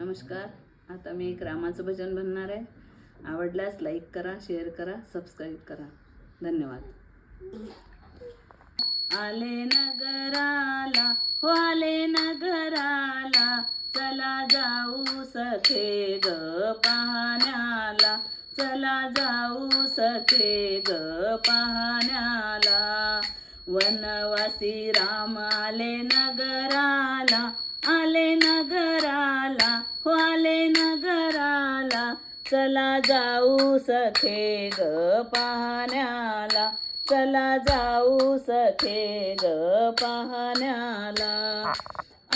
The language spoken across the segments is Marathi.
नमस्कार. आता मी एक रामाचं भजन म्हणणार आहे. आवडल्यास लाईक करा, शेअर करा, सबस्क्राईब करा. धन्यवाद. आले नगराला, हो आले नगराला, चला जाऊ सखे ग पाहण्याला, चला जाऊ सखे ग पाहण्याला. वनवासी राम आले नगराला, आले नगराला, हो आले नगराला, चला जाऊ सखे ग पाहण्याला, चला जाऊ सखे ग पाहण्याला.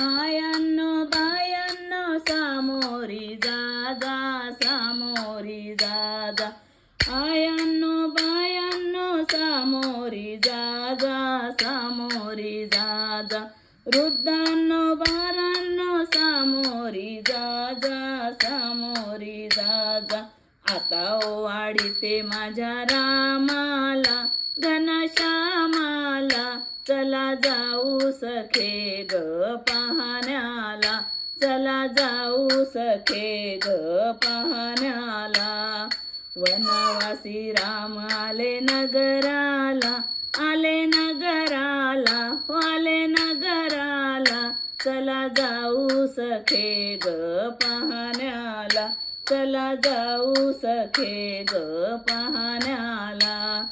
आयांनो बायांनो सामोरी जा जा, सामोरी जा जा. आयांनो बायांनो सामोरी जा जा, सामोरी जा जा. वृद्धांनो बारांनो सामोरी जा जा, सामोरी जा जा. आता ओवाळीते माझ्या रामाला, घनश्यामाला, चला जाऊ सखे ग पाहण्याला, चला जाऊ सखे ग पाहण्याला. वनवासी राम आले नगराला, आले नगराला, हो आले नगराला, चला जाऊ सखे ग पाहण्याला, चला जाऊ सखे ग पाहण्याला.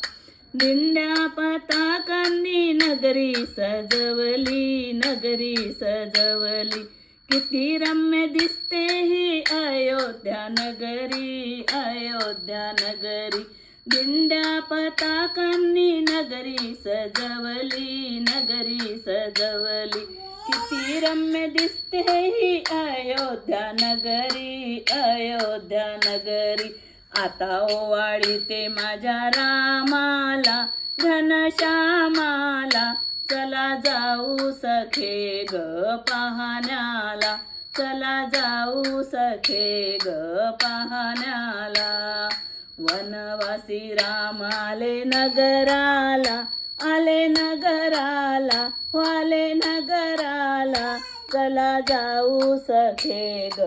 दिंड्या पताकांनी नगरी सजवली, नगरी सजवली, किती रम्य दिसते ही अयोध्या नगरी, अयोध्या नगरी. दिंड्या पताकांनी नगरी सजवली, नगरी सजवली, किती रम्य दिसते ही अयोध्या नगरी, अयोध्या नगरी. आता ओवाळीते माझ्या रामाला, घनश्यामाला, चला जाऊ सखे ग पाहण्याला, चला जाऊ सखे ग पाहण्याला. वनवासी राम आले नगराला, आले नगराला, हो आले नगराला, चला जाऊ सखे ग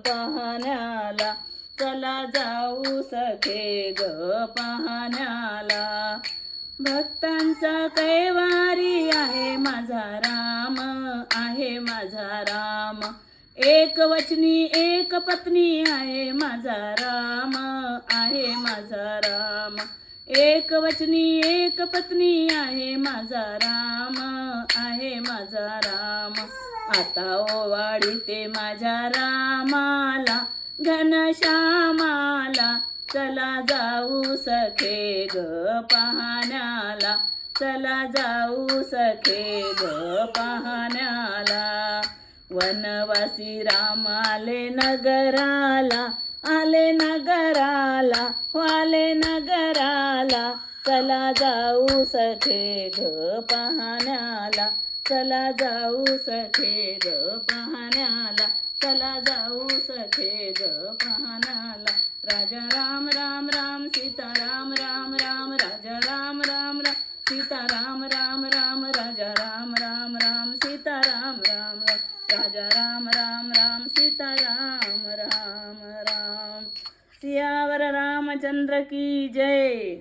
पाहण्याला, चला जाऊ सखे ग पाहण्याला. भक्तांचा कैवारी आहे माझा राम, आहे माझा राम. एक वचनी एक पत्नी आहे माझा राम, आहे माझा राम. एक वचनी एक पत्नी आहे माझा राम, आहे माझा राम. आता ओवाळीते माझ्या रामाला, घनश्यामाला, चला जाऊ सखे ग पाहण्याला, चला जाऊ सखे ग पाहण्याला. वनवासी राम आले नगराला, आले नगराला, हो आले नगराला, चला जाऊ सखे ग पाहण्याला, चला जाऊ सखे ग पाहण्याला, चला जाऊ सखे ग पाहण्याला. राजा राम राम राम, सीता राम राम राम, राजा राम राम राम, सीता राम राम राम, राजा राम राम राम, सीता राम राम राम, राजा राम राम राम, सीता राम राम राम. सियावर रामचंद्र की जय.